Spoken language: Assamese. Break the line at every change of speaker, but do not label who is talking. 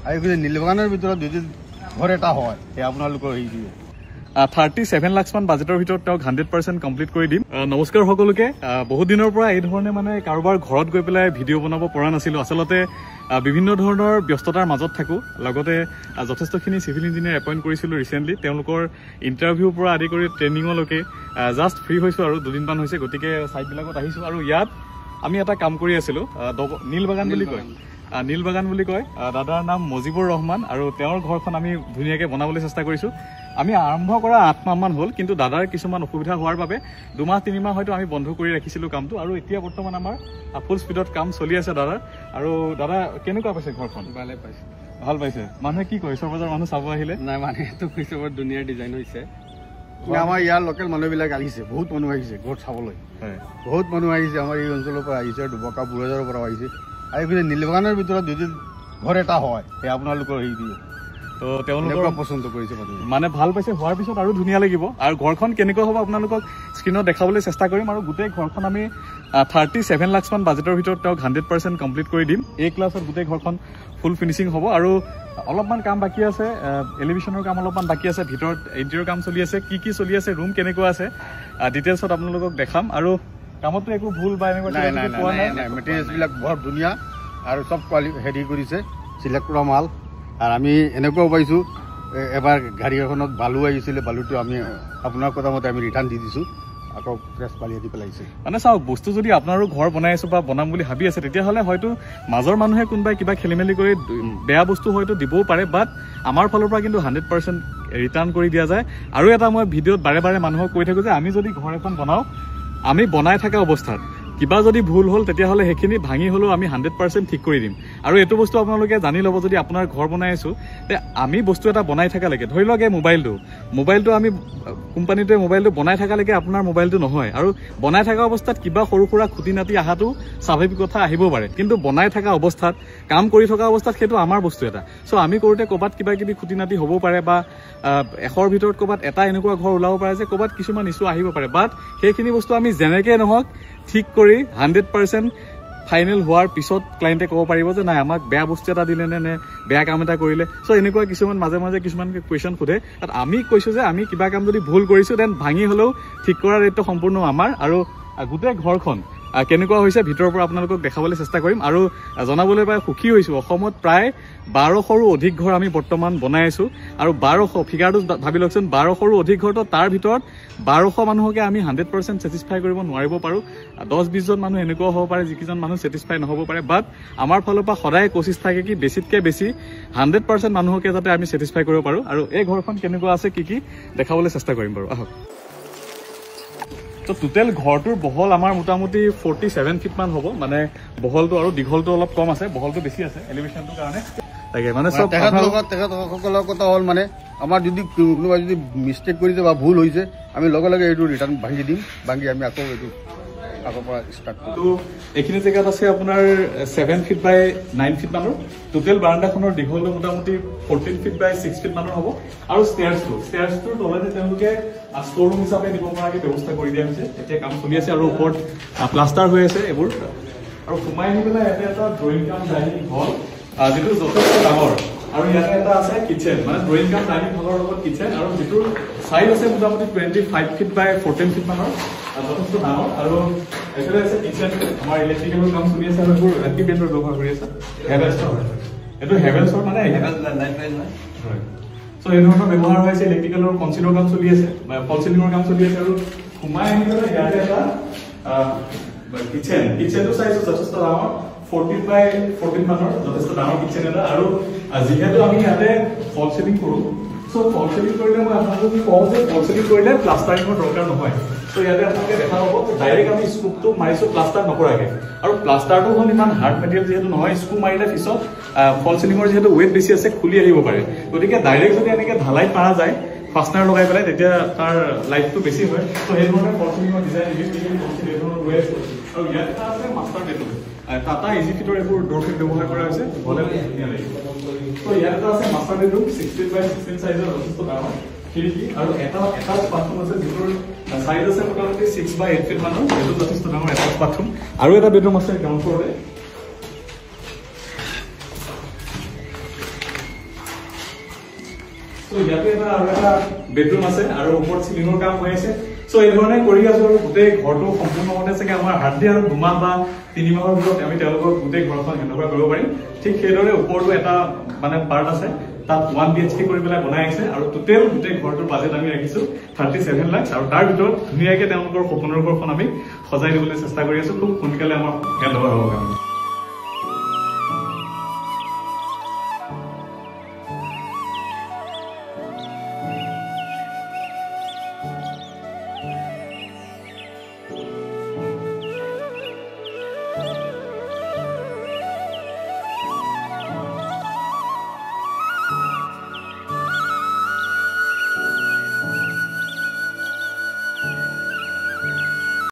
আৰু নীলবাগানৰ ভিতৰত যদি ঘৰ এটা হয় সেই আপোনালোকৰ হেৰি দিয়ে
37 লাখ মান বাজেটৰ ভিতৰত তেওঁক 100% কমপ্লিট কৰি দিম। নমস্কাৰ সকলোকে। বহুত দিনৰ পৰা এই ধৰণে মানে কাৰোবাৰ ঘৰত গৈ পেলাই ভিডিঅ' বনাব পৰা নাছিলোঁ। আচলতে বিভিন্ন ধৰণৰ ব্যস্ততাৰ মাজত থাকোঁ। লগতে যথেষ্টখিনি চিভিল ইঞ্জিনিয়াৰ এপইণ্ট কৰিছিলোঁ ৰিচেণ্টলি। তেওঁলোকৰ ইণ্টাৰভিউৰ পৰা আদি কৰি ট্ৰেইনিঙলৈকে জাষ্ট ফ্ৰী হৈছোঁ আৰু দুদিনমান হৈছে। গতিকে ছাইটবিলাকত আহিছোঁ আৰু ইয়াত আমি এটা কাম কৰি আছিলোঁ। নীলবাগান বুলি কয়। দাদাৰ নাম মজিবুৰ ৰহমান আৰু তেওঁৰ ঘৰখন আমি ধুনীয়াকৈ বনাবলৈ চেষ্টা কৰিছোঁ। আমি আৰম্ভ কৰা 8 মাহমান হ'ল, কিন্তু দাদাৰ কিছুমান অসুবিধা হোৱাৰ বাবে 2-3 মাহ হয়তো আমি বন্ধ কৰি ৰাখিছিলোঁ কামটো। আৰু এতিয়া বৰ্তমান আমাৰ ফুল স্পীডত কাম চলি আছে দাদাৰ। আৰু দাদা কেনেকুৱা পাইছে ঘৰখন?
ভালে পাইছে।
ভাল পাইছে? মানুহে কি কয় ওচৰ পাজৰ মানুহ চাব আহিলে?
নাই মানে এইটো কৈছে বৰ ধুনীয়া ডিজাইন হৈছে। আমাৰ ইয়াৰ লোকেল মানুহবিলাক আহিছে, বহুত মানুহ আহিছে ঘৰ চাবলৈ। বহুত মানুহ আহিছে, আমাৰ এই অঞ্চলৰ পৰা আহিছে, ডুবকা বুঢ়াজাৰৰ পৰা আহিছে। আৰু এইফালে নীলবাগানৰ ভিতৰত যদি ঘৰ এটা হয় সেই আপোনালোকৰ হেৰি দিয়ে।
তো তেওঁলোকৰ
পচন্দ কৰিছে
মানে ভাল পাইছে। হোৱাৰ পিছত আৰু ধুনীয়া লাগিব। আৰু ঘৰখন কেনেকুৱা হ'ব আপোনালোকক স্ক্ৰীণত দেখাবলৈ চেষ্টা কৰিম। আৰু গোটেই ঘৰখন আমি 37 লাখ মান বাজেটৰ ভিতৰত তেওঁক 100% কমপ্লিট কৰি দিম। A ক্লাছত গোটেই ঘৰখন ফুল ফিনিচিং হ'ব। আৰু অলপমান কাম বাকী আছে, এলিভেশ্যনৰ কাম অলপমান বাকী আছে, ভিতৰত ইণ্টেৰিয়ৰ কাম চলি আছে, কি চলি আছে, ৰুম কেনেকুৱা আছে ডিটেইলছত আপোনালোকক দেখাম। আৰু কামতো একো ভুল বা এনেকুৱা
নাই। মেটেৰিয়েলছবিলাক বৰ ধুনীয়া আৰু চব হেৰি কৰিছে, চিলেক্ট কৰা মাল। আৰু আমি এনেকুৱাও পাইছোঁ, এবাৰ গাড়ী এখনত বালু আহিছিলে, বালুটো আমি আপোনাৰ কথা মতে আমি ৰিটাৰ্ণ দি দিছোঁ, আকৌ ফ্ৰেছ বালি দি পেলাইছে।
মানে চাওক, বস্তু যদি আপোনাৰো ঘৰ বনাই আছো বা বনাম বুলি ভাবি আছে, তেতিয়াহ'লে হয়তো মাজৰ মানুহে কোনোবাই কিবা খেলি মেলি কৰি বেয়া বস্তু হয়তো দিবও পাৰে, বাট আমাৰ ফালৰ পৰা কিন্তু 100% ৰিটাৰ্ণ কৰি দিয়া যায়। আৰু এটা মই ভিডিঅ'ত বাৰে বাৰে মানুহক কৈ থাকোঁ যে আমি যদি ঘৰ এখন বনাওঁ, আমি বনাই থকা অৱস্থাত কিবা যদি ভুল হ'ল তেতিয়াহ'লে সেইখিনি ভাঙি হ'লেও আমি 100% ঠিক কৰি দিম। আৰু এইটো বস্তু আপোনালোকে জানি ল'ব, যদি আপোনাৰ ঘৰ বনাই আছোঁ তে আমি বস্তু এটা বনাই থকালৈকে, ধৰি লওক এই মোবাইলটো আমি কোম্পানীটোৱে মোবাইলটো বনাই থকালৈকে আপোনাৰ মোবাইলটো নহয়। আৰু বনাই থকা অৱস্থাত কিবা সৰু সুৰা খুটি নাটি অহাটো স্বাভাৱিক কথা, আহিব পাৰে। কিন্তু বনাই থকা অৱস্থাত, কাম কৰি থকা অৱস্থাত সেইটো আমাৰ বস্তু এটা। চ' আমি কৰোঁতে ক'ৰবাত কিবা কিবি খুটি নাটি হ'ব পাৰে, বা 100ৰ ভিতৰত ক'ৰবাত এটা এনেকুৱা ঘৰ ওলাব পাৰে যে ক'ৰবাত কিছুমান ইছ্যু আহিব পাৰে। বাট সেইখিনি বস্তু আমি যেনেকৈ নহওক ঠিক কৰি 100% ফাইনেল হোৱাৰ পিছত ক্লায়েণ্টে ক'ব পাৰিব যে নাই, আমাক বেয়া বস্তু এটা দিলে নে বেয়া কাম এটা কৰিলে। চ' এনেকুৱা কিছুমান মাজে মাজে কিছুমান কুৱেশ্যন সোধে, তাত আমি কৈছোঁ যে আমি কিবা কাম যদি ভুল কৰিছোঁ দেন ভাঙি হ'লেও ঠিক কৰাৰ দায়িত্ব সম্পূৰ্ণ আমাৰ। আৰু গোটেই ঘৰখন কেনেকুৱা হৈছে ভিতৰৰ পৰা আপোনালোকক দেখাবলৈ চেষ্টা কৰিম। আৰু জনাবলৈ পাই সুখী হৈছোঁ, অসমত প্ৰায় 1200ৰো অধিক ঘৰ আমি বৰ্তমান বনাই আছোঁ। আৰু 1200 ফিগাৰটো ভাবি লওকচোন, 1200ৰো অধিক ঘৰটো, তাৰ ভিতৰত 1200 মানুহকে আমি 100% ছেটিছফাই কৰিব নোৱাৰিব পাৰোঁ। 10-20 জন মানুহ এনেকুৱাও হ'ব পাৰে যিকেইজন মানুহ ছেটিছফাই নহ'ব পাৰে। বাট আমাৰ ফালৰ পৰা সদায় কোচিছ থাকে কি বেছিতকৈ বেছি 100% মানুহকে যাতে আমি ছেটিছফাই কৰিব পাৰোঁ। আৰু এই ঘৰখন কেনেকুৱা আছে কি দেখাবলৈ চেষ্টা কৰিম বাৰু, আহক। তো টোটেল ঘৰটোৰ বহল আমাৰ মোটামুটি 47 ফিট মান হ'ব। মানে বহলটো আৰু দীঘলটো অলপ কম আছে, বহলটো বেছি আছে এলিভেশ্যনটোৰ কাৰণে। তাকে মানে চব
তেখেতসকলৰ কথা হ'ল, মানে আমাৰ যদি কোনোবাই যদি মিষ্টেক কৰিছে বা ভুল হৈছে, আমি লগে লগে এইটো ৰিটাৰ্ণ ভাঙি দিম, ভাঙি আমি আকৌ এইটো আগৰ পৰা ষ্টাৰ্ট কৰিম।
তো এইখিনি জেগাত আছে আপোনাৰ 7 ফিট বাই 9 ফিট মানৰ। টোটেল বাৰাণ্ডাখনৰ দীঘলটো মোটামুটি 14 ফিট বাই 6 ফিট মানৰ হ'ব। আৰু ষ্টেয়াৰছটোৰ তলতে তেওঁলোকে ষ্ট'ৰ ৰুম হিচাপে দিব পৰাকৈ ব্যৱস্থা কৰি দিয়া হৈছে। এতিয়া কাম চলি আছে আৰু ওপৰত প্লাষ্টাৰ হৈ আছে এইবোৰ। আৰু সোমাই আহি পেলাই ইয়াতে এটা ড্ৰয়িং কাম ডাইনিং হল, যিটো যথেষ্ট ডাঙৰ। আৰু ইয়াতে এটা আছে কিটচেন, মানে ড্ৰয়িং কাম ডাইনিং হলৰ লগত কিটচেন, আৰু যিটোৰ চাইজ আছে মোটামুটি 25 ফিট বাই 14 ফিট মানৰ, যথেষ্ট ডাঙৰ। আৰু এইফালে আছে কিটচেন, আমাৰ ইলেক্ট্ৰিকেলৰ কাম চলি আছে আৰু এইবোৰ এণ্টিপেইণ্টৰ ব্যৱহাৰ কৰি আছে। হেভেলছৰ, এইটো হেভেলছৰ মানে হয়। চ' এই ধৰণৰ ব্যৱহাৰ হৈ আছে। ইলেক্ট্ৰিকেলৰ কনচিলৰ কাম চলি আছে, ফল চিলিঙৰ কাম চলি আছে। আৰু সোমাই আহি পেলাই ইয়াতে এটা কিটচেনটো চাইছো যথেষ্ট ডাঙৰ, 14 বাই 14 মানৰ, যথেষ্ট ডাঙৰ কিটচেন এটা। আৰু যিহেতু আমি ইয়াতে ফল চিলিং কৰোঁ, চ' ফল চিলিং কৰিলে মই আপোনালোকক কওঁ যে ফল চিলিং কৰিলে প্লাষ্টাৰিঙৰ দৰকাৰ নহয়। চ' ইয়াতে আপোনালোকে দেখা পাব ডাইৰেক্ট আমি স্কুপটো মাৰিছোঁ প্লাষ্টাৰ নকৰাকৈ। আৰু প্লাষ্টাৰটো হ'ল ইমান হাৰ্ড মেটেৰিয়েল যিহেতু নহয়, স্কু মাৰিলে পিছত ফল চিলিঙৰ যিহেতু ৱেইট বেছি আছে খুলি আহিব পাৰে। গতিকে ডাইৰেক্ট যদি এনেকৈ ঢালাই পাৰা যায় ফাষ্টাৰ লগাই পেলাই, তেতিয়া তাৰ লাইফটো বেছি হয়। ত' সেই ধৰণে ফল চিলিঙৰ ডিজাইন এই ধৰণৰ লৈ আছোঁ। আৰু ইয়াত এটা আছে master bedroom, Tata easy Fitr এইবোৰ ড'ৰফিট ব্যৱহাৰ কৰা হৈছে, হ'লে ধুনীয়া লাগিব। ত' ইয়াত এটা আছে মাষ্টাৰ বেডৰুম, 16 বাই 16 চাইজৰ, যথেষ্ট ডাঙৰ খিৰিকী। আৰু এটা বাথৰুম আছে যিটোৰ চাইজ আছে মোটামুটি 6 বাই 8 ফিট মানৰ, সেইটো যথেষ্ট ডাঙৰ এটাচ বাথৰুম। আৰু এটা বেডৰুম আছে গ্ৰাউণ্ড ফ্ল'ৰতে। সো ইয়াতে আৰু এটা বেডৰুম আছে আৰু ওপৰত চিলিঙৰ কাম হৈ আছে। সো এই ধৰণে কৰি আছো আৰু গোটেই ঘৰটো সম্পূৰ্ণভাৱে চাগে আমাৰ হাৰ্ডলি আৰু 2 মাহ বা 3 মাহৰ ভিতৰত আমি তেওঁলোকৰ গোটেই ঘৰখন হেণ্ডঅভাৰ কৰিব পাৰিম। ঠিক সেইদৰে ওপৰতো এটা মানে পাৰ্ট আছে, তাত 1 BHK কৰি পেলাই বনাই আছে আৰু টোটেল গোটেই ঘৰটোৰ বাজেট আমি ৰাখিছো 37 লাখ আৰু তাৰ ভিতৰত ধুনীয়াকে তেওঁলোকৰ সপোনৰ ঘৰখন আমি সজাই দিবলৈ চেষ্টা কৰি আছো। খুব সোনকালে আমাৰ হেণ্ডঅভাৰ হ'ব কাৰণে